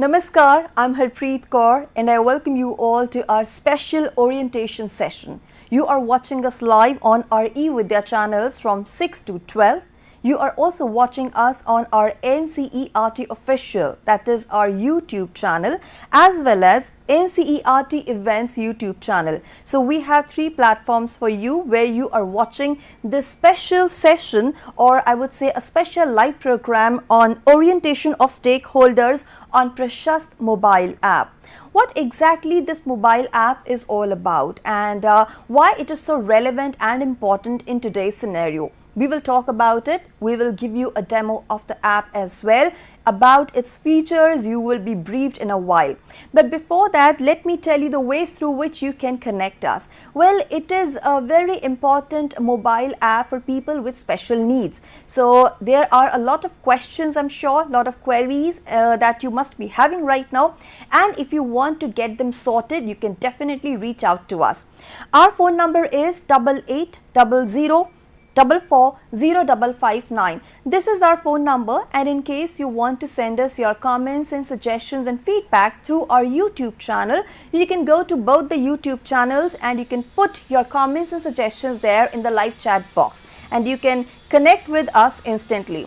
Namaskar, I'm Harpreet Kaur and I welcome you all to our special orientation session. You are watching us live on our eVidya channels from 6 to 12. You are also watching us on our NCERT official, that is our YouTube channel, as well as NCERT Events YouTube channel. So we have 3 platforms for you where you are watching this special session, or I would say a special live program on orientation of stakeholders on PRASHAST mobile app. What exactly this mobile app is all about and why it is so relevant and important in today's scenario. We will talk about it. We will give you a demo of the app as well. About its features, you will be briefed in a while. But before that, let me tell you the ways through which you can connect us. Well, it is a very important mobile app for people with special needs. So there are a lot of questions, I'm sure, a lot of queries that you must be having right now. And if you want to get them sorted, you can definitely reach out to us. Our phone number is 8800 44059. This is our phone number, and in case you want to send us your comments and suggestions and feedback through our YouTube channel, you can go to both the YouTube channels and you can put your comments and suggestions there in the live chat box and you can connect with us instantly.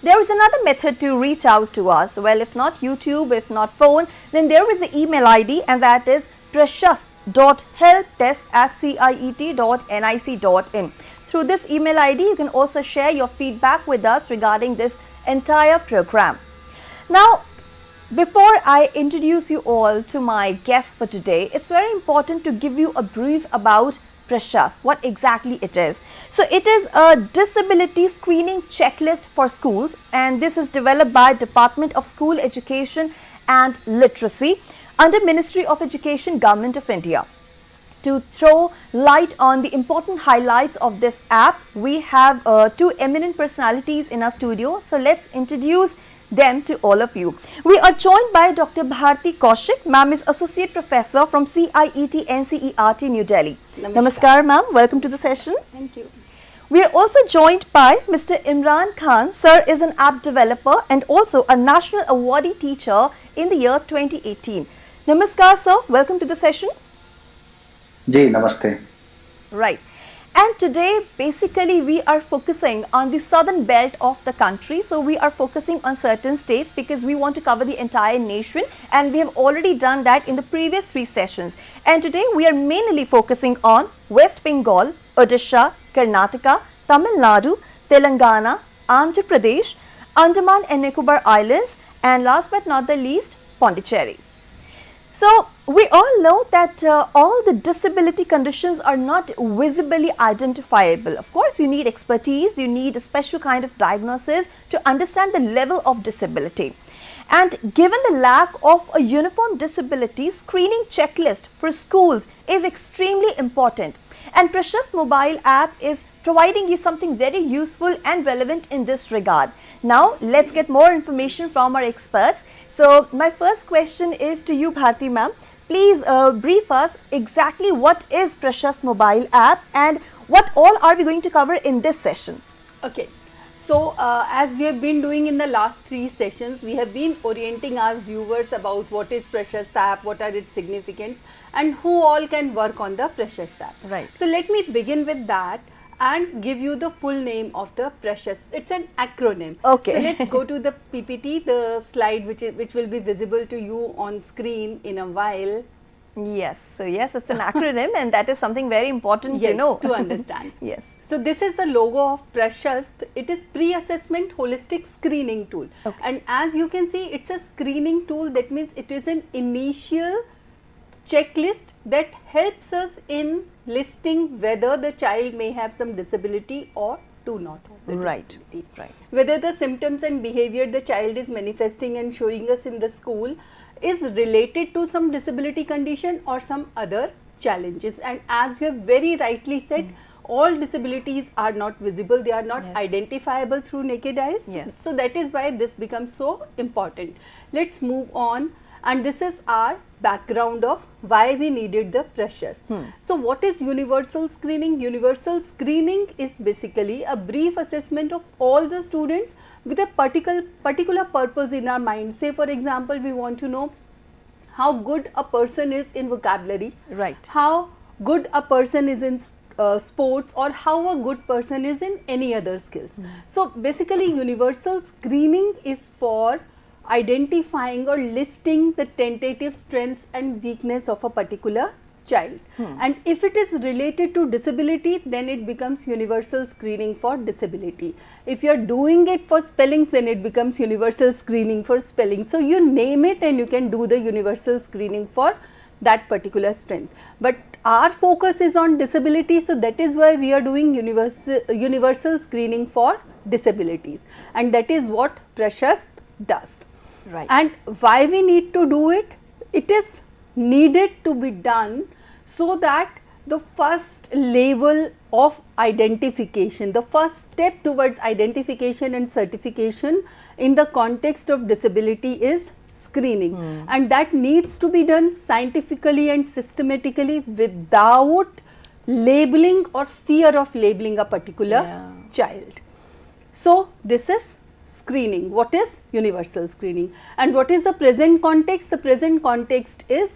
There is another method to reach out to us. Well, if not YouTube, if not phone, then there is the email ID, and that is prashast.helpdesk@ciet.nic.in. Through this email ID, you can also share your feedback with us regarding this entire program. Now, before I introduce you all to my guest for today, it's very important to give you a brief about PRASHAST, what exactly it is. So it is a disability screening checklist for schools, and this is developed by Department of School Education and Literacy under Ministry of Education, Government of India. To throw light on the important highlights of this app, we have 2 eminent personalities in our studio. So let's introduce them to all of you. We are joined by Dr. Bharti Kaushik. Ma'am is Associate Professor from CIET NCERT, New Delhi. Namaskar, ma'am. Welcome to the session. Thank you. We are also joined by Mr. Imran Khan. Sir is an app developer and also a national awardee teacher in the year 2018. Namaskar, sir. Welcome to the session. Ji, namaste. Right. And today, basically, we are focusing on the southern belt of the country. So we are focusing on certain states because we want to cover the entire nation, and we have already done that in the previous 3 sessions. And today, we are mainly focusing on West Bengal, Odisha, Karnataka, Tamil Nadu, Telangana, Andhra Pradesh, Andaman and Nicobar Islands, and last but not the least, Pondicherry. So we all know that all the disability conditions are not visibly identifiable. Of course, you need expertise, you need a special kind of diagnosis to understand the level of disability. And given the lack of a uniform disability screening checklist for schools is extremely important. And PRASHAST mobile app is providing you something very useful and relevant in this regard. Now, let's get more information from our experts. So, my first question is to you, Bharti ma'am. Please brief us exactly what is PRASHAST mobile app and what all are we going to cover in this session. Okay. So, as we have been doing in the last 3 sessions, we have been orienting our viewers about what is PRASHAST app, what are its significance, and who all can work on the PRASHAST app. Right. So, let me begin with that and give you the full name of the PRASHAST. It's an acronym. Okay. So, let's go to the PPT, the slide which will be visible to you on screen in a while. Yes. So, yes, it's an acronym and that is something very important to know. To understand. Yes. So, this is the logo of PRASHAST. It is pre-assessment holistic screening tool. Okay. And as you can see, it's a screening tool. That means it is an initial checklist that helps us in listing whether the child may have some disability or do not have the disability. Right. Whether the symptoms and behavior the child is manifesting and showing us in the school is related to some disability condition or some other challenges. And as you have very rightly said, all disabilities are not visible, they are not identifiable through naked eyes. Yes. So that is why this becomes so important. Let's move on and this is our background of why we needed the PRASHAST. So what is universal screening? Universal screening is basically a brief assessment of all the students with a particular purpose in our mind. Say for example, we want to know how good a person is in vocabulary, Right. how good a person is in sports, or how a good person is in any other skills. So basically universal screening is for identifying or listing the tentative strengths and weakness of a particular child. And if it is related to disability, then it becomes universal screening for disability. If you are doing it for spelling, then it becomes universal screening for spelling. So you name it and you can do the universal screening for that particular strength. But our focus is on disability, so that is why we are doing universal screening for disabilities, and that is what PRASHAST does. Right. And why we need to do it? It is needed to be done so that the first level of identification, the first step towards identification and certification in the context of disability is screening, and that needs to be done scientifically and systematically without labeling or fear of labeling a particular child. So this is screening. What is universal screening, and what is the present context? The present context is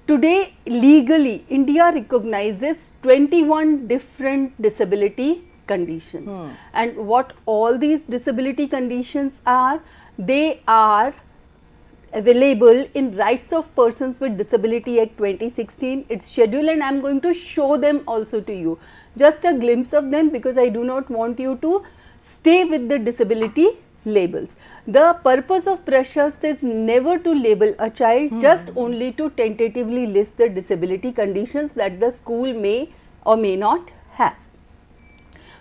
today legally India recognizes 21 different disability conditions, and what all these disability conditions are, they are available in Rights of Persons with Disability Act 2016. It's scheduled, and I am going to show them also to you, just a glimpse of them, because I do not want you to stay with the disability labels. The purpose of PRASHAST is never to label a child, just only to tentatively list the disability conditions that the school may or may not have.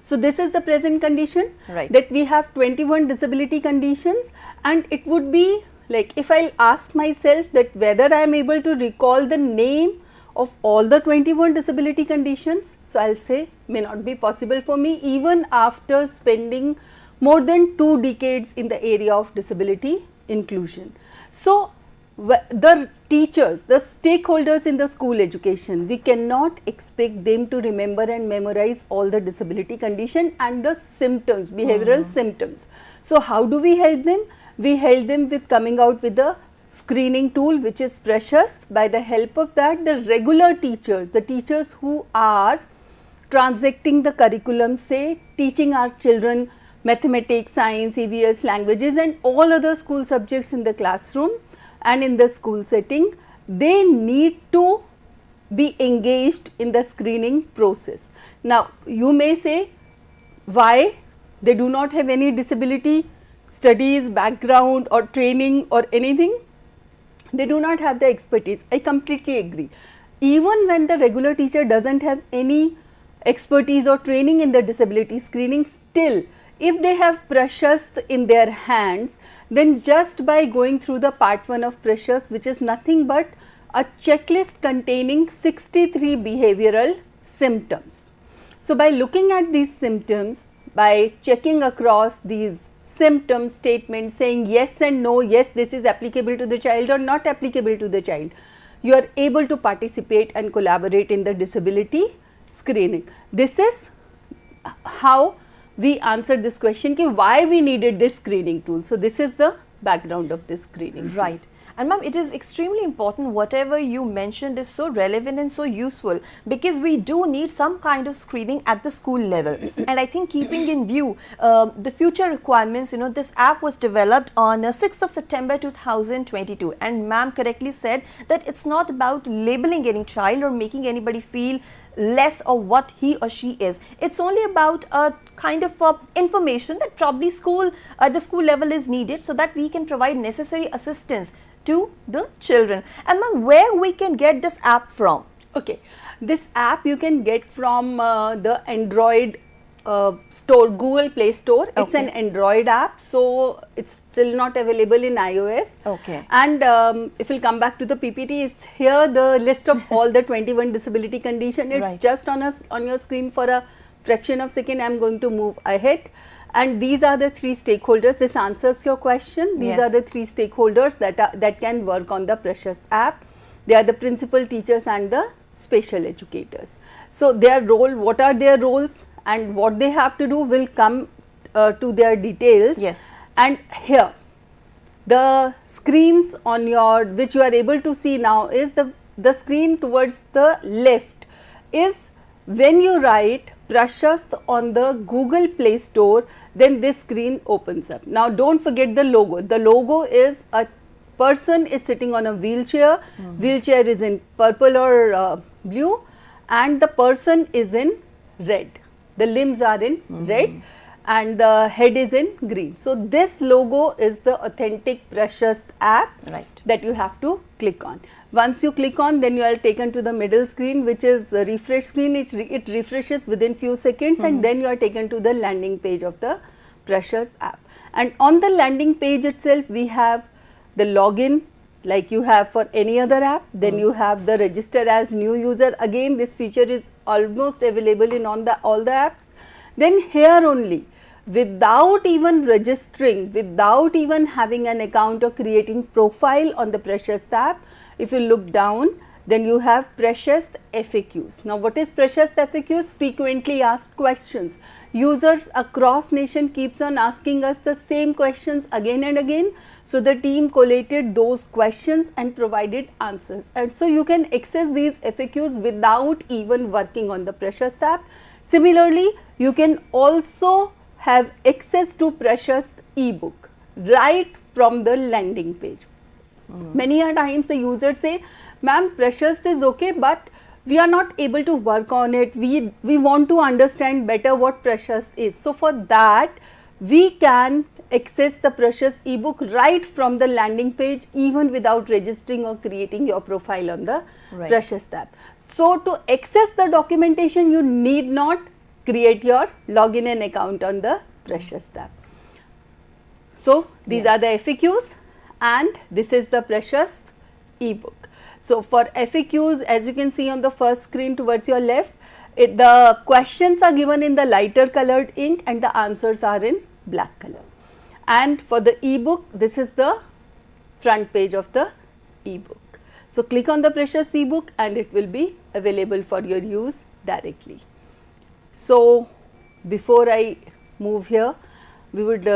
So this is the present condition, Right. that we have 21 disability conditions, and it would be like if I ask myself that whether I am able to recall the name of all the 21 disability conditions, so I will say may not be possible for me even after spending more than 2 decades in the area of disability inclusion. So the teachers, the stakeholders in the school education, we cannot expect them to remember and memorize all the disability condition and the symptoms, behavioral symptoms. So how do we help them? We help them with coming out with a screening tool, which is PRASHAST. By the help of that, the regular teachers, the teachers who are transacting the curriculum, say teaching our children mathematics, science, EVS, languages and all other school subjects in the classroom and in the school setting, they need to be engaged in the screening process. Now, you may say why they do not have any disability studies, background or training or anything. They do not have the expertise. I completely agree. Even when the regular teacher doesn't have any expertise or training in the disability screening, still if they have PRASHAST in their hands, then just by going through the part 1 of PRASHAST, which is nothing but a checklist containing 63 behavioral symptoms. So by looking at these symptoms, by checking across these symptom statements, saying yes and no, yes this is applicable to the child or not applicable to the child, you are able to participate and collaborate in the disability screening. This is how we answered this question, ki why we needed this screening tool. So this is the background of this screening. Right. And ma'am, it is extremely important. Whatever you mentioned is so relevant and so useful, because we do need some kind of screening at the school level. And I think keeping in view the future requirements, this app was developed on 6th of September 2022. And ma'am correctly said that it's not about labeling any child or making anybody feel less of what he or she is. It's only about a kind of information that probably the school level is needed, so that we can provide necessary assistance to the children. And ma'am, where we can get this app from? Okay, this app you can get from the Android store, Google Play Store. Okay. It's an Android app, so it's still not available in iOS. Okay. And if we'll come back to the PPT, it's here the list of all the 21 disability condition. It's Right. just on your screen for a fraction of a second. I'm going to move ahead. And these are the three stakeholders. This answers your question. These Yes. are the three stakeholders that can work on the PRASHAST app. They are the principal, teachers and the special educators. So their role, what are their roles and what they have to do will come to their details. Yes. And here, the screens on your, which you are able to see now, is the screen towards the left is when you write PRASHAST on the Google Play Store, then this screen opens up. Now don't forget the logo. The logo is a person is sitting on a wheelchair. Wheelchair is in purple or blue, and the person is in red. The limbs are in red and the head is in green. So this logo is the authentic PRASHAST app that you have to click on. Once you click on, then you are taken to the middle screen, which is a refresh screen. It refreshes within few seconds, and then you are taken to the landing page of the PRASHAST app. And on the landing page itself, we have the login like you have for any other app. Then you have the register as new user. Again, this feature is almost available in all the apps. Then here only, without even registering, without even having an account or creating profile on the PRASHAST app, if you look down, then you have PRASHAST FAQs. Now what is PRASHAST FAQs? Frequently asked questions. Users across nation keeps on asking us the same questions again and again. So the team collated those questions and provided answers. And so you can access these FAQs without even working on the PRASHAST app. Similarly, you can also have access to PRASHAST ebook right from the landing page. Many a times the users say, ma'am, PRASHAST is okay, but we are not able to work on it. We want to understand better what PRASHAST is. So for that, we can access the PRASHAST ebook right from the landing page, even without registering or creating your profile on the PRASHAST app. So to access the documentation, you need not create your login and account on the PRASHAST app. So these are the FAQs, and this is the PRASHAST ebook. So for FAQs, as you can see on the first screen towards your left, the questions are given in the lighter colored ink and the answers are in black color. And for the ebook, this is the front page of the ebook. So click on the PRASHAST ebook and it will be available for your use directly. So before I move here, we would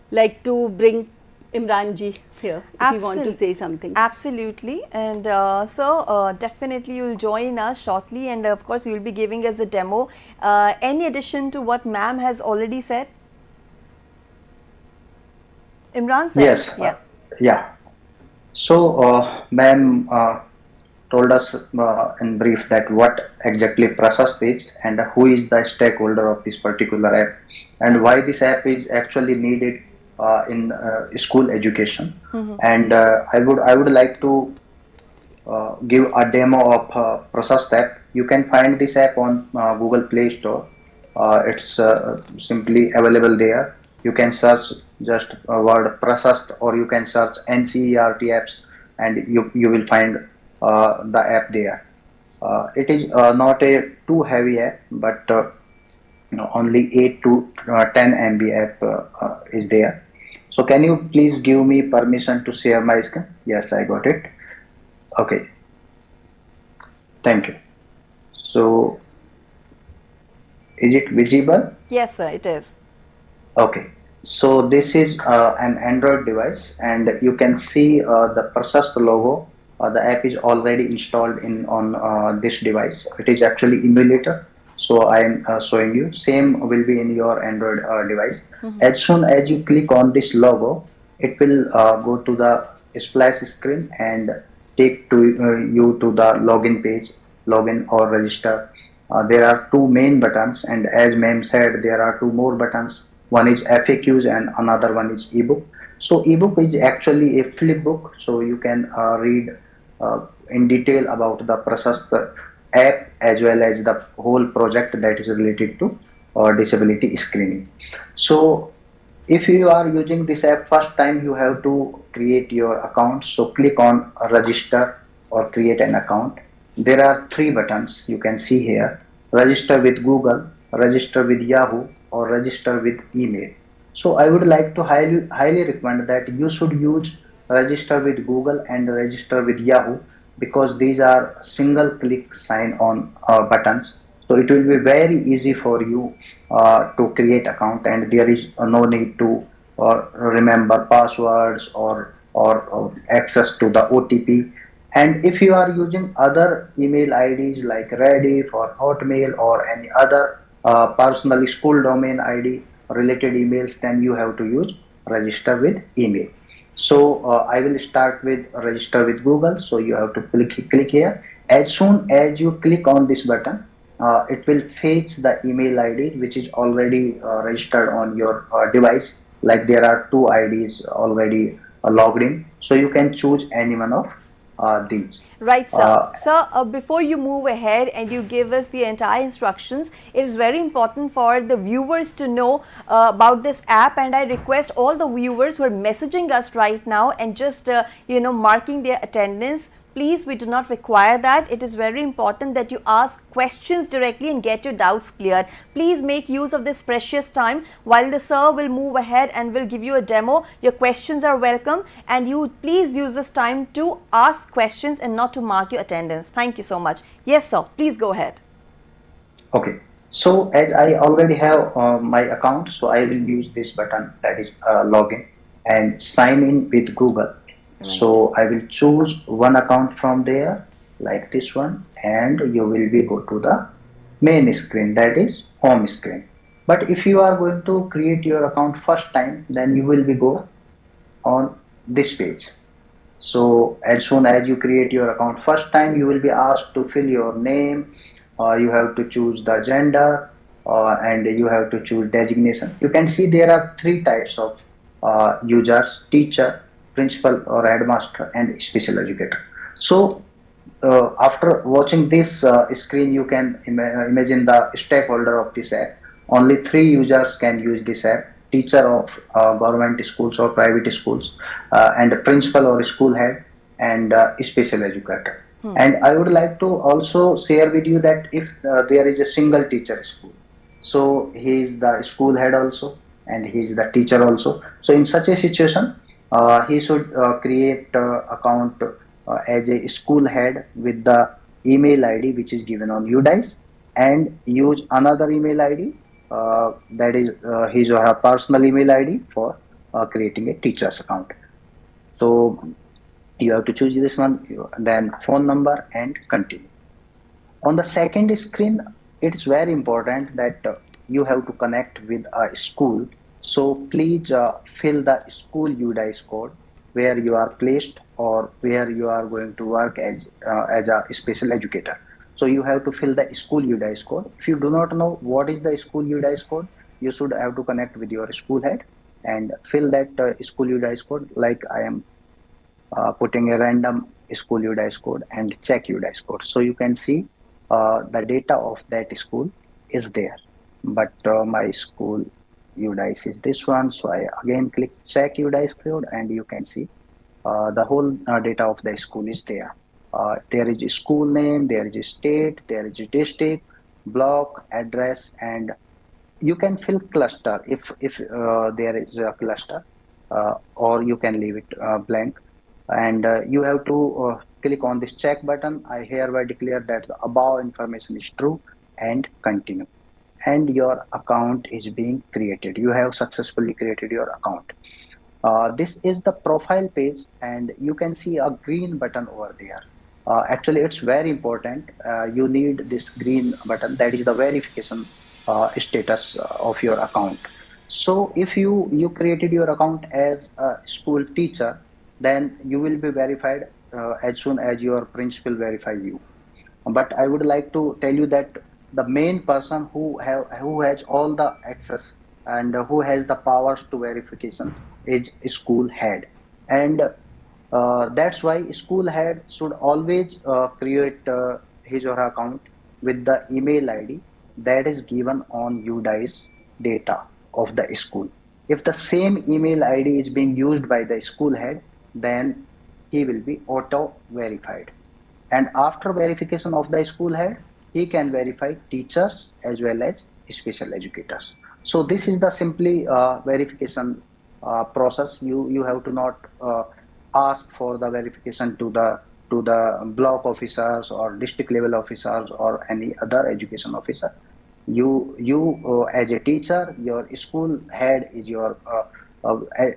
like to bring Imran ji here, if you want to say something. Absolutely. And so definitely you will join us shortly, and of course you will be giving us the demo. Any addition to what ma'am has already said? Imran said? Yes. Yeah. So ma'am told us in brief that what exactly PRASHAST is and who is the stakeholder of this particular app, and why this app is actually needed in school education. And I would like to give a demo of PRASHAST app. You can find this app on Google Play Store. It's simply available there. You can search just word PRASHAST, or you can search NCERT apps, and you will find the app there. It is not a too heavy app, but only 8 to 10 MB app is there. So can you please give me permission to share my screen? Yes, I got it. Okay. Thank you. So is it visible? Yes, sir, it is. Okay. So this is an Android device, and you can see the PRASHAST logo. The app is already installed on this device. It is actually emulator. So I am showing you. Same will be in your Android device. As soon as you click on this logo, it will go to the splash screen and take to you to the login page, login or register. There are two main buttons, and as ma'am said, there are two more buttons. One is FAQs and another one is ebook. So ebook is actually a flip book, so you can read in detail about the PRASHAST app as well as the whole project that is related to disability screening. So if you are using this app first time, you have to create your account. So click on register or create an account. There are three buttons you can see here: register with Google, register with Yahoo, or register with email. So I would like to highly recommend that you should use register with Google and register with Yahoo, because these are single click sign on buttons. So it will be very easy for you to create account, and there is no need to remember passwords or access to the OTP. And if you are using other email IDs like Rediff or Hotmail or any other personal school domain ID related emails, then you have to use register with email. So I will start with register with Google. So you have to click here. As soon as you click on this button, it will fetch the email ID which is already registered on your device. Like there are two IDs already logged in, so you can choose any one of these. Right, sir. Uh, Sir, before you move ahead and you give us the entire instructions, it is very important for the viewers to know about this app, and I request all the viewers who are messaging us right now and just marking their attendance. Please, we do not require that. It is very important that you ask questions directly and get your doubts cleared. Please make use of this precious time while the sir will move ahead and will give you a demo. Your questions are welcome, and you please use this time to ask questions and not to mark your attendance. Thank you so much. Yes, sir. Please go ahead. okay. So as I already have my account, so I will use this button, that is login and sign in with Google. Right. So I will choose one account from there, like this one, and you will be go to the main screen, that is home screen. But if you are going to create your account first time, then you will be go on this page. So as soon as you create your account first time, you will be asked to fill your name. You have to choose the gender, and you have to choose designation. You can see there are three types of users: teacher, principal or headmaster, and special educator. So after watching this screen, you can imagine the stakeholder of this app. Only three users can use this app: teacher of government schools or private schools, and principal or school head, and special educator. And I would like to also share with you that if there is a single teacher school, so he is the school head also and he is the teacher also. So in such a situation, he should create account as a school head with the email ID which is given on UDICE, and use another email ID, that is his or her personal email ID, for creating a teacher's account. So you have to choose this one, then phone number, and continue. On the second screen, it is very important that you have to connect with a school. So please fill the school UDICE code where you are placed or where you are going to work as a special educator. So you have to fill the school UDICE code. If you do not know what is the school UDICE code, you should have to connect with your school head and fill that school UDICE code. Like I am putting a random school UDICE code and check UDICE code. So you can see the data of that school is there. But my school UDICE is this one. So I again click check UDICE code, and you can see the whole data of the school is there. There is a school name, there is a state, there is a district, block, address, and you can fill cluster if there is a cluster, or you can leave it blank. And you have to click on this check button. I hereby declare that the above information is true, and continue. And your account is being created. You have successfully created your account. This is the profile page, and you can see a green button over there. Actually, it's very important. You need this green button, that is the verification status of your account. So if you created your account as a school teacher, then you will be verified as soon as your principal verifies you. But I would like to tell you that the main person who has all the access and who has the powers to verification is school head. And that's why school head should always create his or her account with the email ID that is given on UDICE data of the school. If the same email ID is being used by the school head, then he will be auto verified. And after verification of the school head, he can verify teachers as well as special educators. So this is the simply verification process. You have to not ask for the verification to the block officers or district level officers or any other education officer. You as a teacher, your school head is your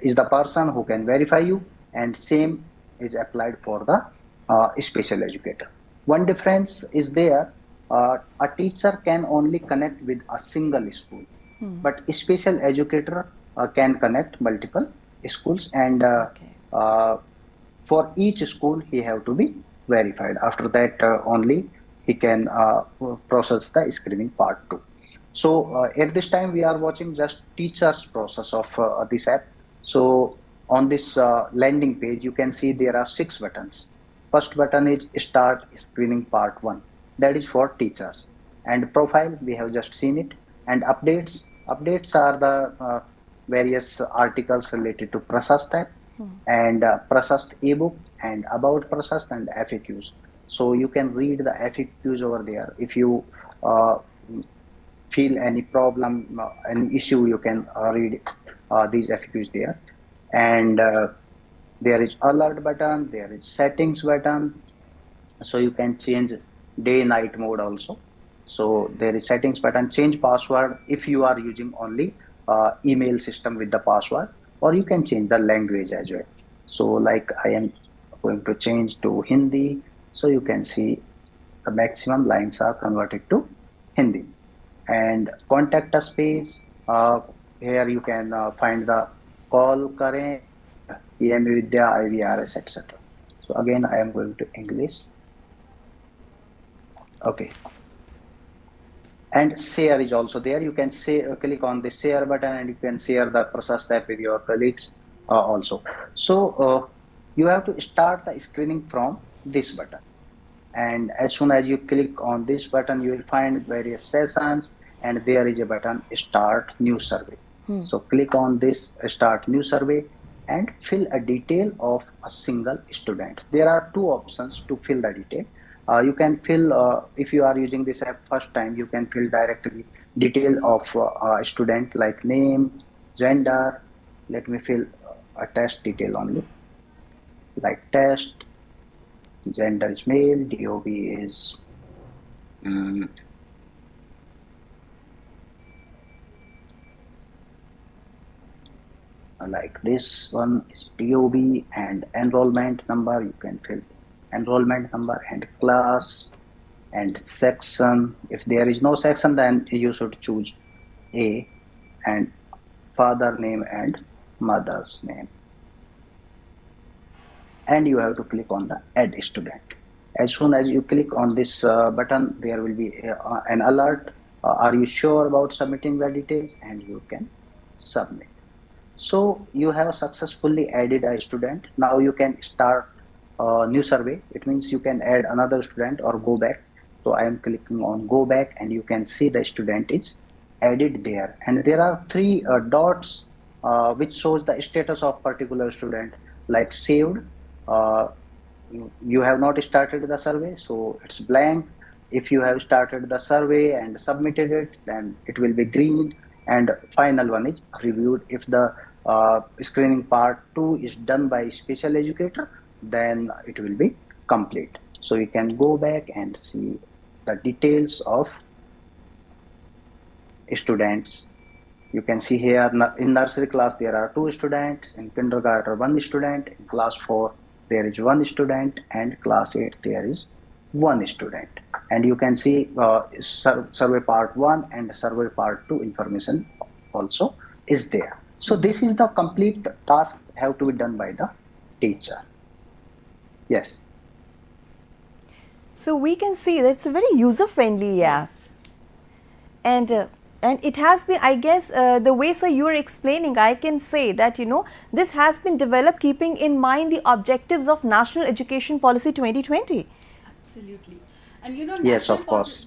is the person who can verify you, and same is applied for the special educator. One difference is there. A teacher can only connect with a single school, but a special educator can connect multiple schools, and for each school he have to be verified. After that only he can process the screening part 2. So at this time we are watching just teachers process of this app. So on this landing page you can see there are 6 buttons. First button is start screening part 1, that is for teachers, and profile we have just seen it, and updates are the various articles related to PRASHAST app, and PRASHAST ebook, and about PRASHAST, and FAQs. So you can read the FAQs over there. If you feel any problem, any issue, you can read these FAQs there. And there is alert button, there is settings button, so you can change day night mode also. So there is settings button, change password if you are using only email system with the password, or you can change the language as well. So like I am going to change to Hindi, so you can see the maximum lines are converted to Hindi. And contact us page, here you can find the call kare, PMeVIDYA, IVRS, etc. So again I am going to English. Okay. And share is also there. You can say, click on the share button, and you can share the PRASHAST app with your colleagues also. So you have to start the screening from this button. And as soon as you click on this button, you will find various sessions, and there is a button start new survey. So click on this start new survey and fill a detail of a single student. There are 2 options to fill the detail. You can fill, if you are using this app first time, you can fill directly detail of a student like name, gender. Let me fill a test detail only, like test, gender is male, DOB is like this one is DOB, and enrollment number, you can fill enrollment number, and class, and section. If there is no section, then you should choose A, and father name and mother's name. And you have to click on the add student. As soon as you click on this button, there will be an alert. Are you sure about submitting the details? And you can submit. So you have successfully added a student. Now you can start new survey. It means you can add another student or go back. So I am clicking on go back, and you can see the student is added there. And there are 3 dots which shows the status of particular student, like saved. You have not started the survey, so it's blank. If you have started the survey and submitted it, then it will be green. And final one is reviewed. If the screening part 2 is done by special educator, then it will be complete. So you can go back and see the details of students. You can see here in nursery class there are 2 students, in kindergarten 1 student, in class 4 there is 1 student, and class 8 there is 1 student. And you can see survey part 1 and survey part 2 information also is there. So this is the complete task have to be done by the teacher. Yes. So we can see that it's a very user-friendly app. And it has been, I guess, the way sir you are explaining, I can say that, you know, this has been developed keeping in mind the objectives of National Education Policy 2020. Absolutely. And you know, yes, of course.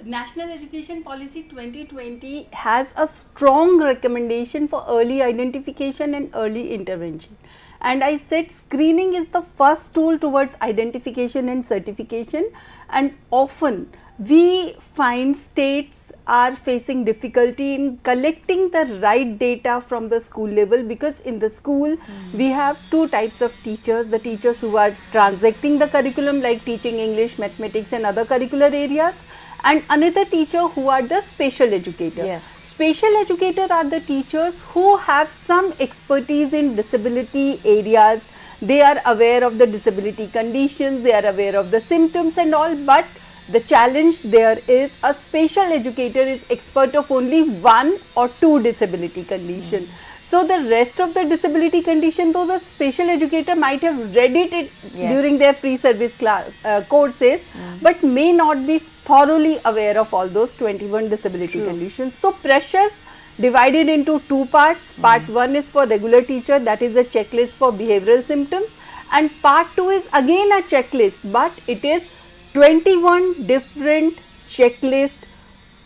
National Education Policy 2020 has a strong recommendation for early identification and early intervention. And I said screening is the first tool towards identification and certification, and often we find states are facing difficulty in collecting the right data from the school level, because in the school we have two types of teachers: the teachers who are transacting the curriculum, like teaching English, mathematics and other curricular areas, and another teacher who are the special educator. Yes. Special educator are the teachers who have some expertise in disability areas. They are aware of the disability conditions, they are aware of the symptoms and all, but the challenge there is a special educator is expert of only one or two disability condition. So the rest of the disability condition, though the special educator might have read it during their pre-service class courses, but may not be thoroughly aware of all those 21 disability conditions. So PRASHAST divided into two parts. Part 1 is for regular teacher, that is a checklist for behavioral symptoms, and part 2 is again a checklist, but it is 21 different checklists,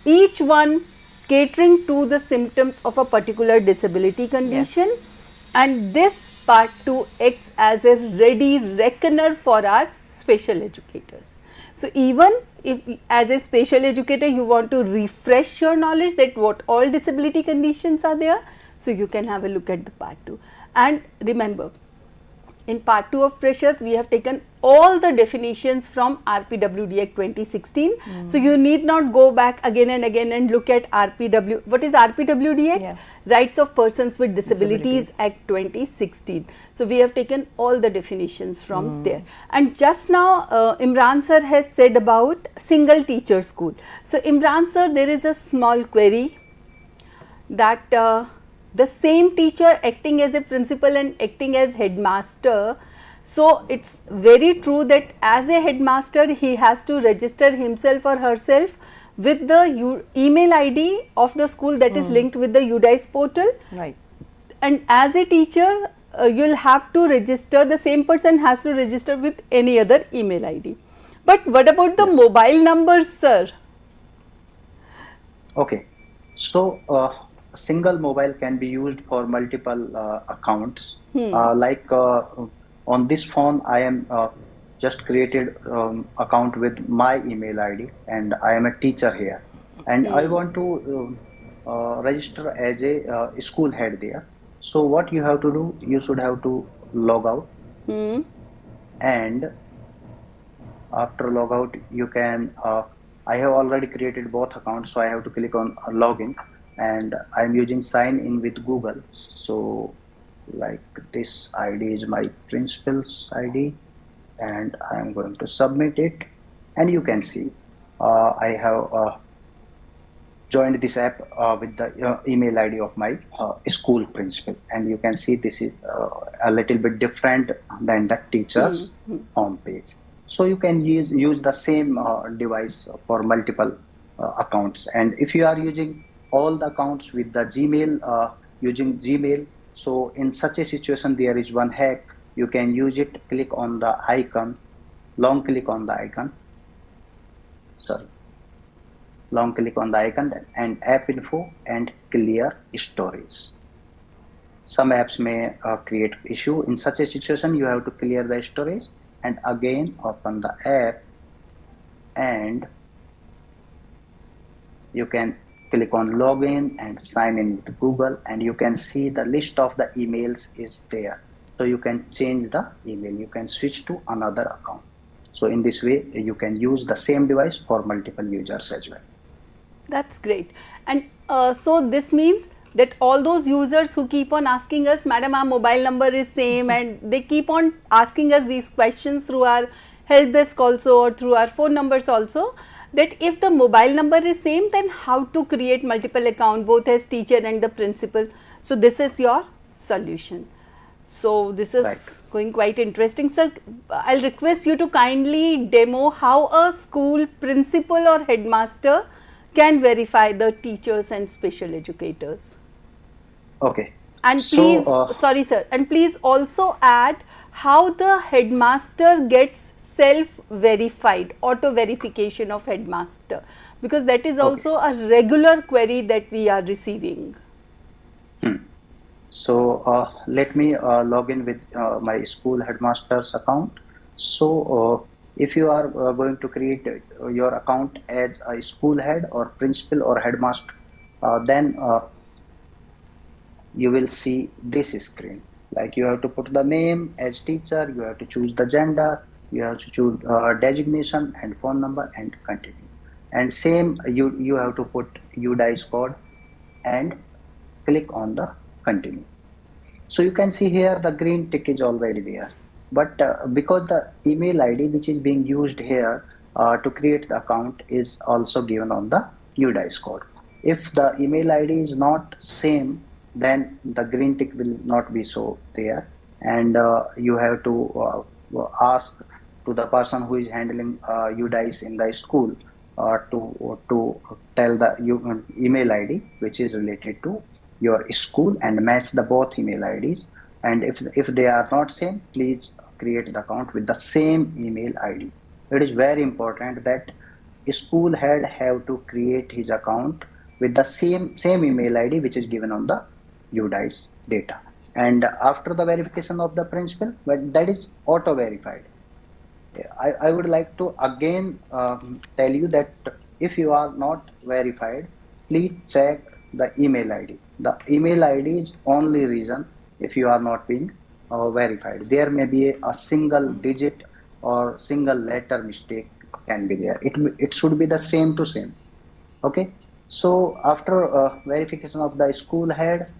each one catering to the symptoms of a particular disability condition. And this part 2 acts as a ready reckoner for our special educators. So even if as a special educator you want to refresh your knowledge that what all disability conditions are there, so you can have a look at the part 2. And remember, in part 2 of PRASHAST we have taken all the definitions from RPWD Act 2016. So you need not go back again and again and look at what is RPWD Act? Rights of Persons with Disabilities Act 2016. So we have taken all the definitions from there. And just now Imran sir has said about single teacher school. So Imran sir, there is a small query that the same teacher acting as a principal and acting as headmaster. So it's very true that as a headmaster he has to register himself or herself with the email ID of the school that is linked with the UDICE portal. Right. And as a teacher you'll have to register, the same person has to register with any other email ID. But what about the mobile numbers, sir? Okay, so a single mobile can be used for multiple accounts. Like on this phone, I am just created account with my email ID, and I am a teacher here, and I want to register as a school head there. So what you have to do, you should have to log out, and after log out, you can. I have already created both accounts, so I have to click on login, and I am using sign in with Google. So like this ID is my principal's ID, and I am going to submit it, and you can see I have joined this app with the email ID of my school principal, and you can see this is a little bit different than the teacher's home page. So you can use the same device for multiple accounts, and if you are using all the accounts with the Gmail, using Gmail, so in such a situation there is one hack. You can use it, click on the icon, long click on the icon, long click on the icon and app info and clear storage. Some apps may create issue. In such a situation you have to clear the storage and again open the app, and you can click on login and sign in with Google, and you can see the list of the emails is there. So you can change the email, you can switch to another account. So in this way you can use the same device for multiple users as well. That's great. And so this means that all those users who keep on asking us, madam, our mobile number is same, and they keep on asking us these questions through our help desk also or through our phone numbers also, that if the mobile number is same, then how to create multiple account both as teacher and the principal. So this is your solution. So this is going quite interesting. Sir, I'll request you to kindly demo how a school principal or headmaster can verify the teachers and special educators. Okay. And please, sorry sir, and please also add how the headmaster gets self-verified, auto-verification of headmaster, because that is also a regular query that we are receiving. So let me log in with my school headmaster's account. So If you are going to create your account as a school head or principal or headmaster, then you will see this screen. Like you have to put the name as teacher, you have to choose the gender, you have to choose designation and phone number and continue. And same, you have to put UDICE code and click on the continue. So you can see here the green tick is already there. But because the email ID which is being used here to create the account is also given on the UDICE code. If the email ID is not same, then the green tick will not be so there, and you have to ask to the person who is handling UDICE in the school to tell the email ID which is related to your school and match the both email IDs. And if they are not same, please create the account with the same email ID. It is very important that school head have to create his account with the same email ID which is given on the UDICE data. And after the verification of the principal, but that is auto verified. I would like to again tell you that if you are not verified, please check the email ID. The email ID is only reason if you are not being verified. There may be a single digit or single letter mistake can be there. It should be the same to same. Okay. So after verification of the school head,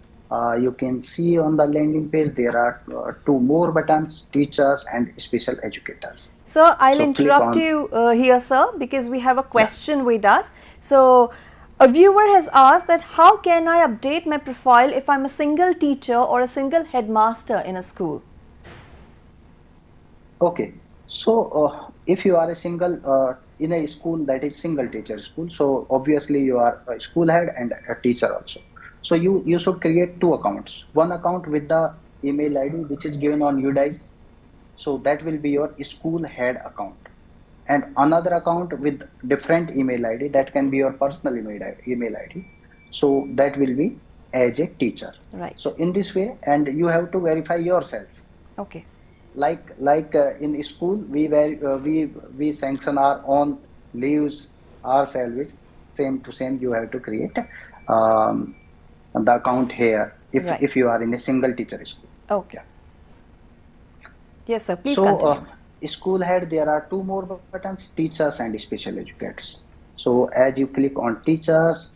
you can see on the landing page there are two more buttons, teachers and special educators. Sir, I'll So interrupt you here, sir, because we have a question with us. So, a viewer has asked that how can I update my profile if I'm a single teacher or a single headmaster in a school? Okay, so if you are a single in a school that is single teacher school, so obviously you are a school head and a teacher also. So you should create two accounts. One account with the email ID which is given on UDICE, so that will be your school head account, and another account with different email ID that can be your personal email ID. So that will be as a teacher. Right. So in this way, and you have to verify yourself. Okay. Like in school, we sanction our own leaves ourselves. Same to same, you have to create the account here if you are in a single teacher school. Okay. Yes, sir. Please so, continue. School head, there are two more buttons, teachers and special educators. So as you click on teachers,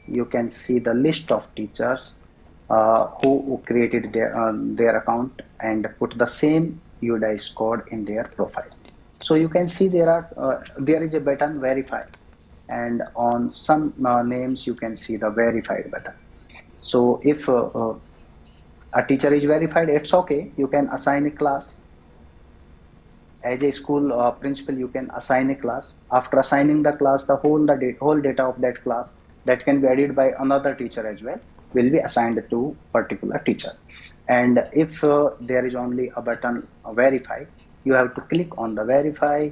you can see the list of teachers who created their account and put the same UDICE code in their profile. So you can see there is a button verify, and on some names you can see the verified button. So if a teacher is verified, it's okay. You can assign a class. As a school principal, you can assign a class. After assigning the class, the whole data of that class that can be added by another teacher as well will be assigned to particular teacher. And if there is only a button verify, you have to click on the verify,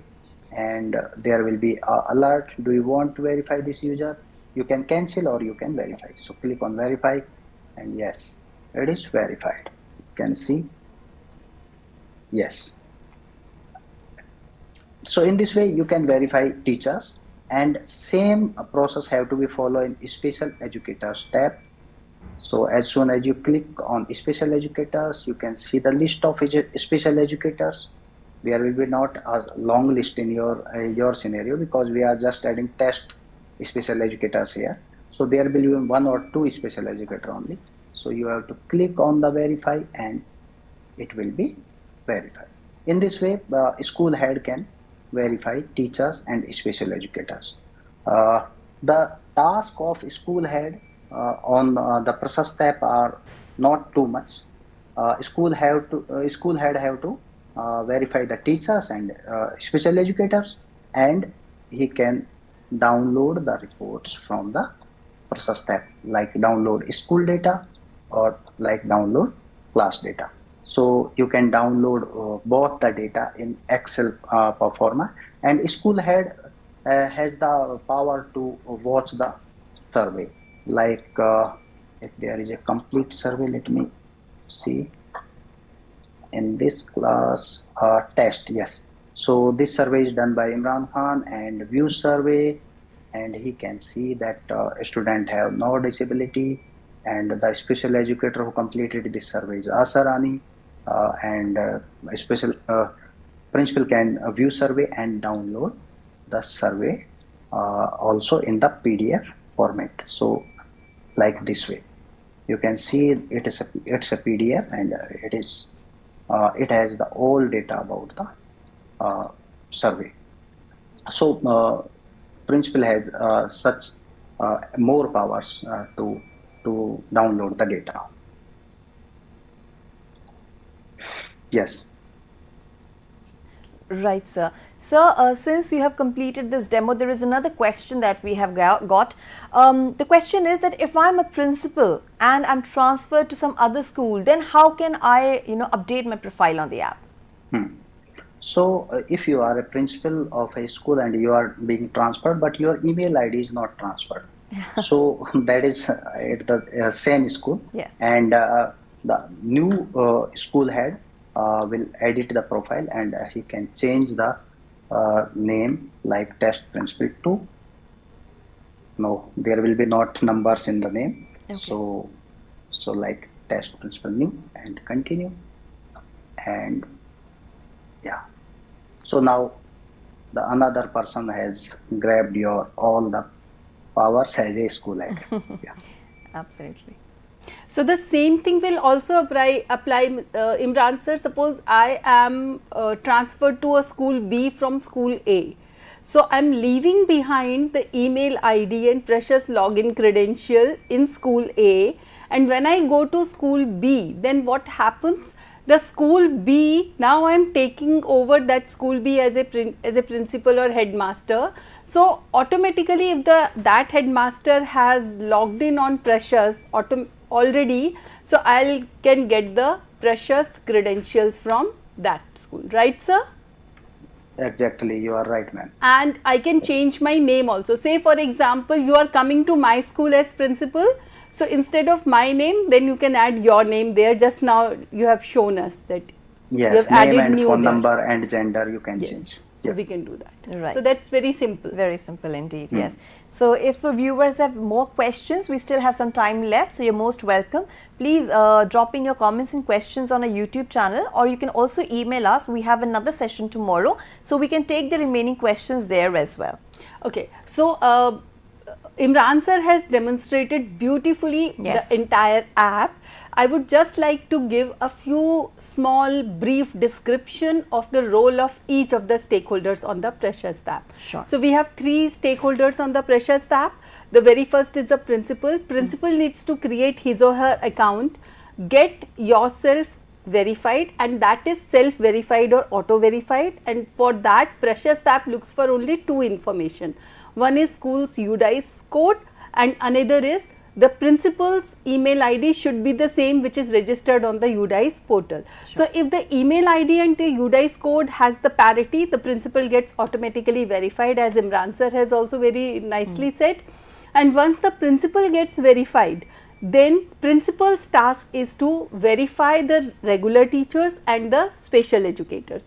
and there will be an alert. Do you want to verify this user? You can cancel or you can verify. So click on verify, and yes, it is verified. You can see, yes. So in this way, you can verify teachers, and same process have to be followed in special educators tab. So as soon as you click on special educators, you can see the list of special educators. There will be not a long list in your scenario because we are just adding test special educators here. So there will be one or two special educator only. So you have to click on the verify and it will be verified. In this way, school head can verify teachers and special educators. The task of school head on the PRASHAST tab are not too much. School head have to verify the teachers and special educators, and he can download the reports from the PRASHAST tab, like download school data or like download class data. So you can download both the data in Excel format, and school head has the power to watch the survey. Like if there is a complete survey, let me see in this class test. Yes, So this survey is done by Imran Khan and view survey, and he can see that student have no disability, and the special educator who completed this survey is Asarani, and special principal can view survey and download the survey also in the PDF format. So like this way, you can see it's a PDF, and it has the all data about the survey. So principal has such more powers to download the data. Yes. Right, sir. Sir, since you have completed this demo, there is another question that we have got. The question is that if I'm a principal and I'm transferred to some other school, then how can I, update my profile on the app? So if you are a principal of a school and you are being transferred, but your email ID is not transferred, so that is at the same school, Yes. and the new school head will edit the profile, and he can change the name like test principal to, no, there will be not numbers in the name. Okay. So like test principal name and continue, and yeah. So now the another person has grabbed your all the powers as a school head. Yeah. Absolutely. So the same thing will also apply Imran sir. Suppose I am transferred to a school B from school A. So I am leaving behind the email ID and precious login credential in school A, and when I go to school B, then what happens? The school B, now I am taking over that school B as a principal or headmaster. So automatically, if that headmaster has logged in on PRASHAST already, so I can get the PRASHAST credentials from that school, right, sir? Exactly, you are right, ma'am. And I can change my name also. Say for example, you are coming to my school as principal. So instead of my name, then you can add your name there. Just now you have shown us that Yes, you have name added and new phone there. number and gender you can Yes. change. So Yeah. we can do that. Right. So that's very simple. Very simple indeed, yes. So if viewers have more questions, we still have some time left, so you're most welcome. Please drop in your comments and questions on our YouTube channel, or you can also email us. We have another session tomorrow, so we can take the remaining questions there as well. Okay. So Imran sir has demonstrated beautifully Yes. the entire app. I would just like to give a few small brief description of the role of each of the stakeholders on the PRASHAST app. Sure. So we have 3 stakeholders on the PRASHAST app. The very first is the principal. Principal needs to create his or her account, get yourself verified, and that is self-verified or auto-verified, and for that PRASHAST app looks for only 2 information. One is school's UDICE code, and another is the principal's email ID should be the same which is registered on the UDICE portal. Sure. So if the email ID and the UDICE code has the parity, the principal gets automatically verified, as Imran sir has also very nicely said. And once the principal gets verified, then principal's task is to verify the regular teachers and the special educators.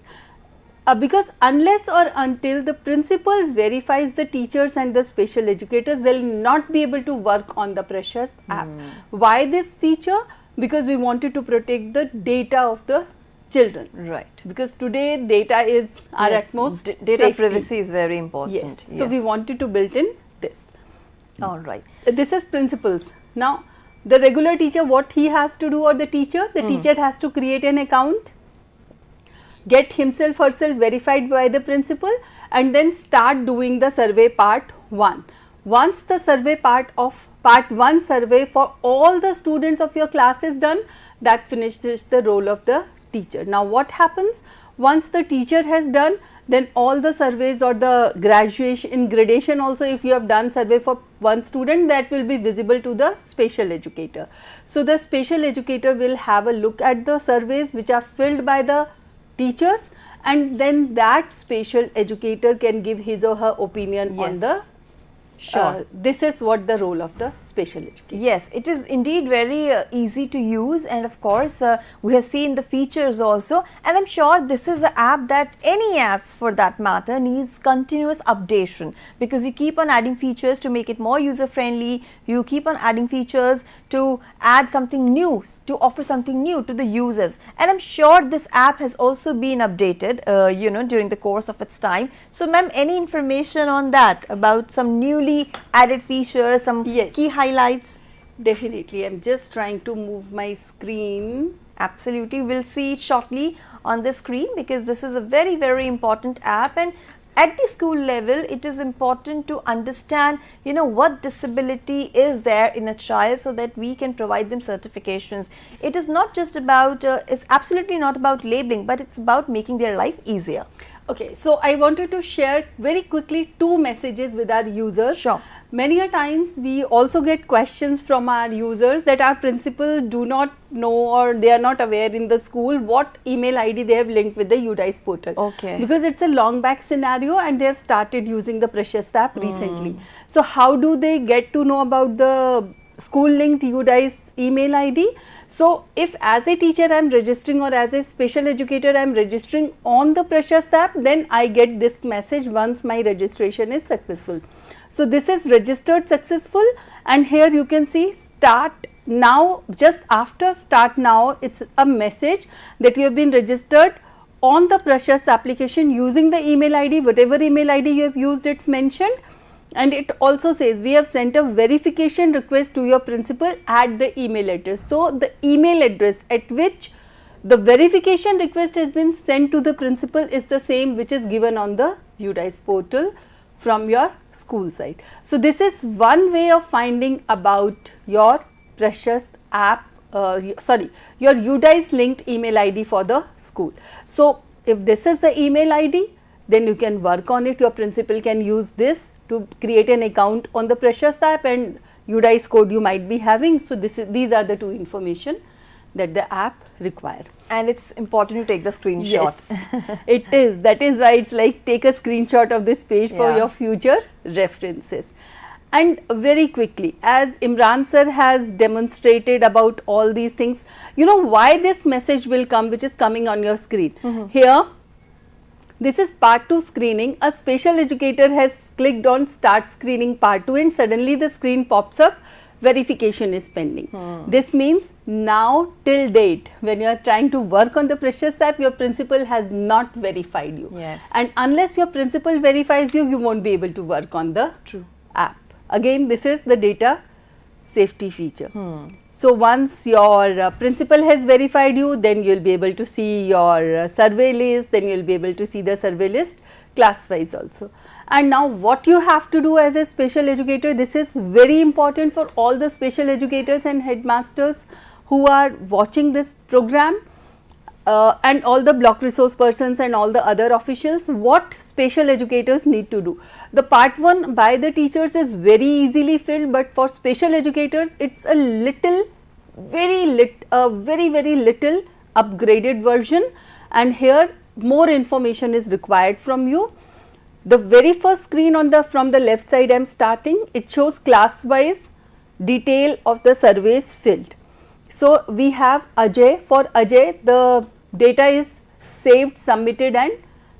Because unless or until the principal verifies the teachers and the special educators, they will not be able to work on the PRASHAST app. Why this feature? Because we wanted to protect the data of the children. Right. Because today data is our Yes, utmost data safety. privacy is very important. Yes. So we wanted to build in this. All right. This is principals. Now the regular teacher, what he has to do, or the teacher has to create an account, get himself herself verified by the principal, and then start doing the survey part 1. Once the survey part 1 survey for all the students of your class is done, that finishes the role of the teacher. Now what happens once the teacher has done, then all the surveys or the gradation also, if you have done survey for one student, that will be visible to the special educator. So the special educator will have a look at the surveys which are filled by the teachers, and then that special educator can give his or her opinion on Yes. the Sure. This is what the role of the special educator. Yes, it is indeed very easy to use, and of course we have seen the features also, and I'm sure this is an app that any app for that matter needs continuous updation, because you keep on adding features to make it more user friendly, you keep on adding features to add something new, to offer something new to the users, and I'm sure this app has also been updated during the course of its time. So ma'am, any information on that about some newly added features, some Yes. key highlights? Definitely, I'm just trying to move my screen. Absolutely, we'll see it shortly on the screen, because this is a very important app, and at the school level it is important to understand what disability is there in a child, so that we can provide them certifications. It is not just about it's absolutely not about labeling, but it's about making their life easier. Okay, so I wanted to share very quickly 2 messages with our users. Sure. Many a times we also get questions from our users that our principal do not know, or they are not aware in the school what email ID they have linked with the UDICE portal. Okay. Because it's a long back scenario and they have started using the PRASHAST app recently. So how do they get to know about the school linked UDICE email ID? So if as a teacher I am registering, or as a special educator I am registering on the PRASHAST app, then I get this message once my registration is successful. So this is registered successful, and here you can see start now. Just after start now, it's a message that you have been registered on the PRASHAST application using the email ID, whatever email ID you have used, it's mentioned. And it also says we have sent a verification request to your principal at the email address. So the email address at which the verification request has been sent to the principal is the same which is given on the UDICE portal from your school site. So this is one way of finding about your PRASHAST app, your UDICE linked email ID for the school. So if this is the email ID, then you can work on it. Your principal can use this to create an account on the PRASHAST app, and UDICE code you might be having. So these are the 2 information that the app require. And it's important to take the screenshot. Yes, it is. That is why it's like take a screenshot of this page for Yeah. your future references. And very quickly, as Imran sir has demonstrated about all these things, why this message will come, which is coming on your screen. Here, this is part 2 screening. A special educator has clicked on start screening part 2, and suddenly the screen pops up, verification is pending. This means now till date, when you are trying to work on the PRASHAST app, your principal has not verified you. Yes. And unless your principal verifies you, you won't be able to work on the app. Again, this is the data safety feature. So once your principal has verified you, then you will be able to see your survey list, then you will be able to see the survey list class wise also. And now what you have to do as a special educator, this is very important for all the special educators and headmasters who are watching this program, and all the block resource persons and all the other officials. What special educators need to do? The part 1 by the teachers is very easily filled, but for special educators it's a little, very little upgraded version, and here more information is required from you. The very first screen on from the left side I am starting, it shows class wise detail of the surveys filled. So we have Ajay. For Ajay, the data is saved, submitted and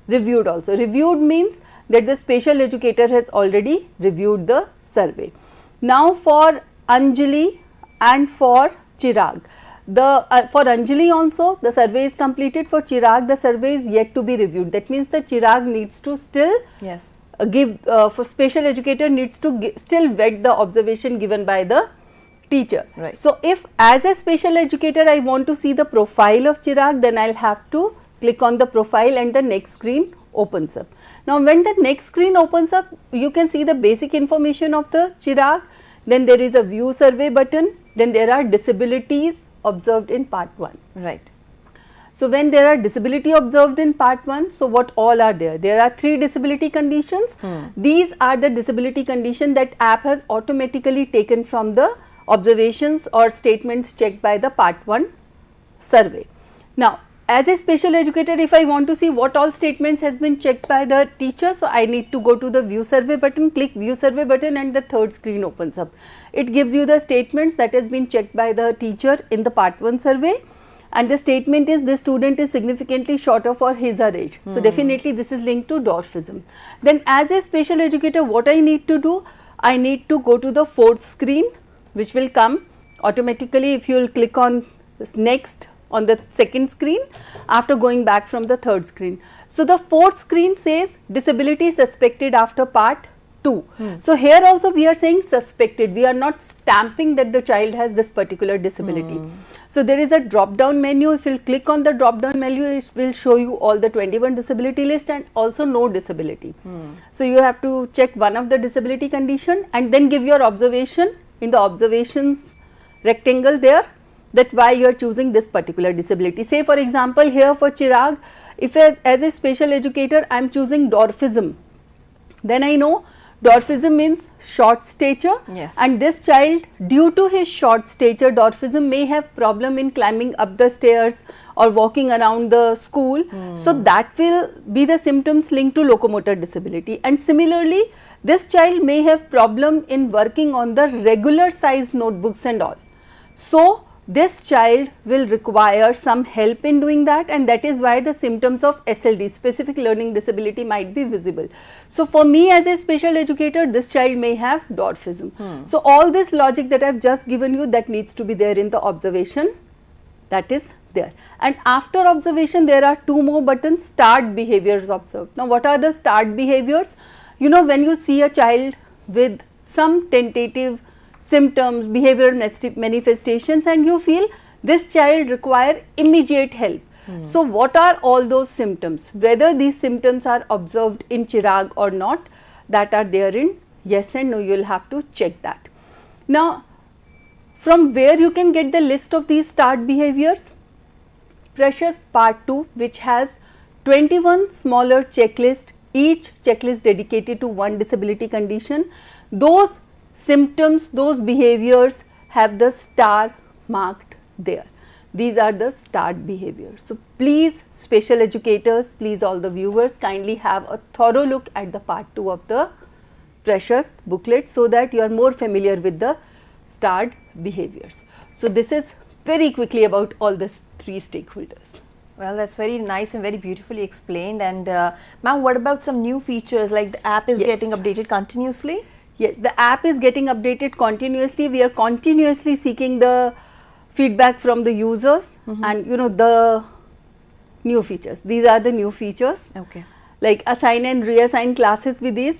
reviewed also. Reviewed means that the special educator has already reviewed the survey. Now for Anjali and for Chirag, for Anjali also the survey is completed. For Chirag, the survey is yet to be reviewed. That means the Chirag needs to still give, for special educator needs to still vet the observation given by the teacher. Right. So if as a special educator I want to see the profile of Chirag, then I'll have to click on the profile and the next screen opens up. Now when the next screen opens up, you can see the basic information of the Chirag, then there is a view survey button, then there are disabilities observed in part 1. Right. So when there are disability observed in part 1, so what all are there? There are 3 disability conditions. These are the disability condition that app has automatically taken from the observations or statements checked by the part 1 survey. Now as a special educator, if I want to see what all statements has been checked by the teacher, so I need to go to the view survey button, click view survey button, and the third screen opens up. It gives you the statements that has been checked by the teacher in the part 1 survey, and the statement is this student is significantly shorter for his or her age. So definitely this is linked to dwarfism. Then as a special educator, what I need to do? I need to go to the fourth screen, which will come automatically if you will click on this next on the second screen after going back from the third screen. So the fourth screen says disability suspected after part 2. So here also we are saying suspected, we are not stamping that the child has this particular disability. So there is a drop down menu. If you click on the drop down menu, it will show you all the 21 disability list and also no disability. So you have to check one of the disability condition and then give your observation in the observations rectangle there, that why you are choosing this particular disability. Say for example, here for Chirag, if as a special educator I am choosing dwarfism, then I know dwarfism means short stature, and this child, due to his short stature, dwarfism may have problem in climbing up the stairs or walking around the school. So that will be the symptoms linked to locomotor disability. And similarly, this child may have problem in working on the regular size notebooks and all. So this child will require some help in doing that, and that is why the symptoms of SLD, specific learning disability, might be visible. So for me as a special educator, this child may have dwarfism. So all this logic that I have just given you, that needs to be there in the observation, that is there. And after observation there are 2 more buttons, start behaviors observed. Now what are the start behaviors? You know, when you see a child with some tentative symptoms, behavioral manifestations, and you feel this child require immediate help. So what are all those symptoms? Whether these symptoms are observed in Chirag or not, that are there in yes and no, you will have to check that. Now from where you can get the list of these start behaviors? PRASHAST part 2, which has 21 smaller checklists, each checklist dedicated to one disability condition. Those symptoms, those behaviors have the star marked there. These are the start behaviors. So please, special educators, please all the viewers, kindly have a thorough look at the part 2 of the PRASHAST booklet, so that you are more familiar with the start behaviors. So this is very quickly about all the 3 stakeholders. Well, that's very nice and very beautifully explained. And ma'am, what about some new features, like the app is getting updated continuously? Yes, the app is getting updated continuously. We are continuously seeking the feedback from the users and you know the new features. These are the new features. Okay. Like assign and reassign classes with these,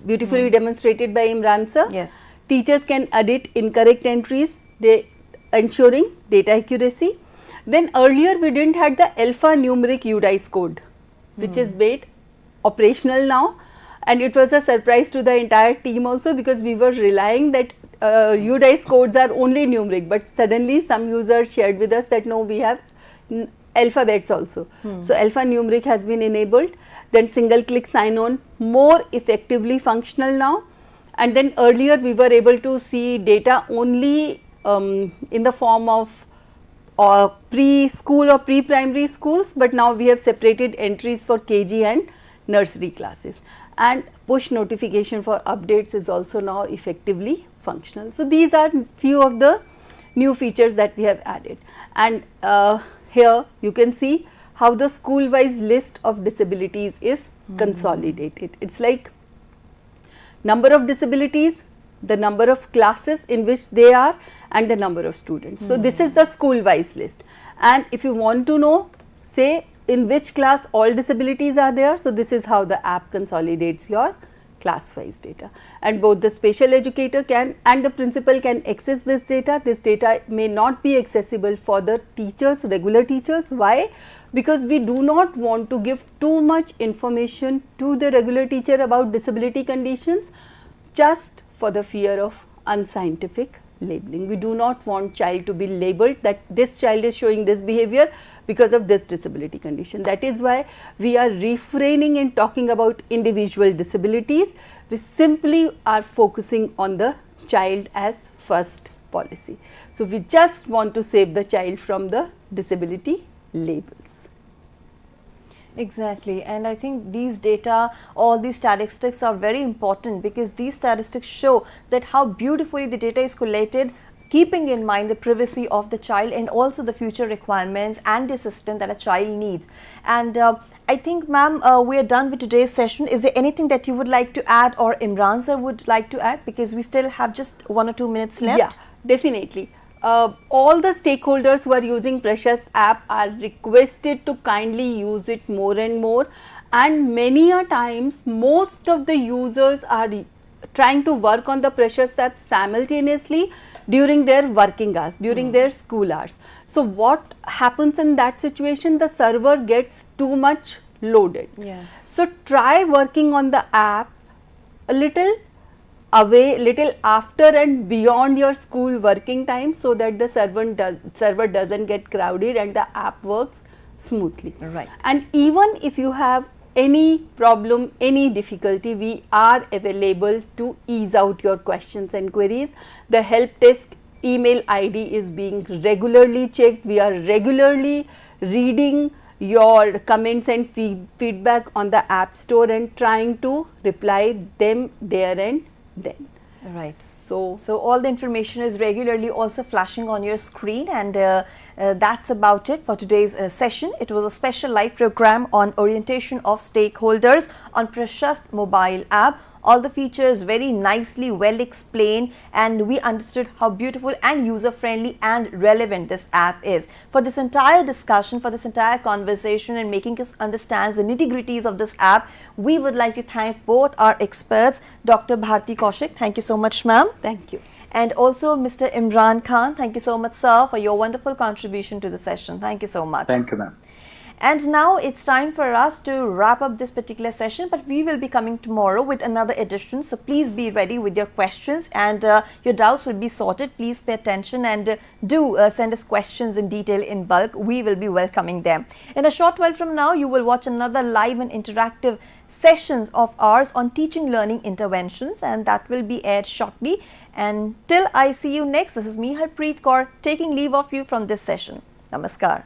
beautifully demonstrated by Imran sir. Yes. Teachers can edit incorrect entries, they ensuring data accuracy. Then earlier we didn't had the alphanumeric UDICE code, which is made operational now. And it was a surprise to the entire team also, because we were relying that UDICE codes are only numeric, but suddenly some users shared with us that no, we have alphabets also. So alphanumeric has been enabled. Then single click sign on, more effectively functional now. And then earlier we were able to see data only in the form of preschool or pre-primary schools, but now we have separated entries for KG and nursery classes. And push notification for updates is also now effectively functional. So these are few of the new features that we have added. And here you can see how the school wise list of disabilities is consolidated. It's like number of disabilities, the number of classes in which they are, and the number of students. So this is the school wise list. And if you want to know, say in which class all disabilities are there, so this is how the app consolidates your class wise data. And both the special educator can and the principal can access this data. This data may not be accessible for the teachers, regular teachers. Why? Because we do not want to give too much information to the regular teacher about disability conditions, just for the fear of unscientific labeling. We do not want child to be labeled that this child is showing this behavior because of this disability condition. That is why we are refraining in talking about individual disabilities. We simply are focusing on the child as first policy. So we just want to save the child from the disability labels. Exactly, and I think these data, all these statistics are very important because these statistics show that how beautifully the data is collated, keeping in mind the privacy of the child and also the future requirements and the assistance that a child needs. And I think, ma'am, we are done with today's session. Is there anything that you would like to add, or Imran sir would like to add, because we still have just 1 or 2 minutes left? Yeah, definitely. All the stakeholders who are using PRASHAST app are requested to kindly use it more and more, and many a times most of the users are trying to work on the PRASHAST app simultaneously during their working hours, during their school hours. So what happens in that situation? The server gets too much loaded. Yes. So try working on the app a little away, little after and beyond your school working time, so that the server doesn't get crowded and the app works smoothly. Right. And even if you have any problem, any difficulty, we are available to ease out your questions and queries. The help desk email ID is being regularly checked. We are regularly reading your comments and feedback on the app store and trying to reply them there and then. Right. So all the information is regularly also flashing on your screen, and that's about it for today's session. It was a special live program on orientation of stakeholders on PRASHAST mobile app. All the features very nicely well explained, and we understood how beautiful and user friendly and relevant this app is. For this entire discussion, for this entire conversation and making us understand the nitty-gritties of this app, we would like to thank both our experts, Dr. Bharti Kaushik. Thank you so much, ma'am. thank you. And also Mr. Imran Khan. Thank you so much, sir, for your wonderful contribution to the session. Thank you so much. Thank you, ma'am. And now it's time for us to wrap up this particular session, but we will be coming tomorrow with another edition. So please be ready with your questions, and your doubts will be sorted. Please pay attention and do send us questions in detail in bulk. We will be welcoming them. In a short while from now, you will watch another live and interactive sessions of ours on teaching learning interventions, and that will be aired shortly. And till I see you next, this is me, Harpreet Kaur, taking leave of you from this session. Namaskar.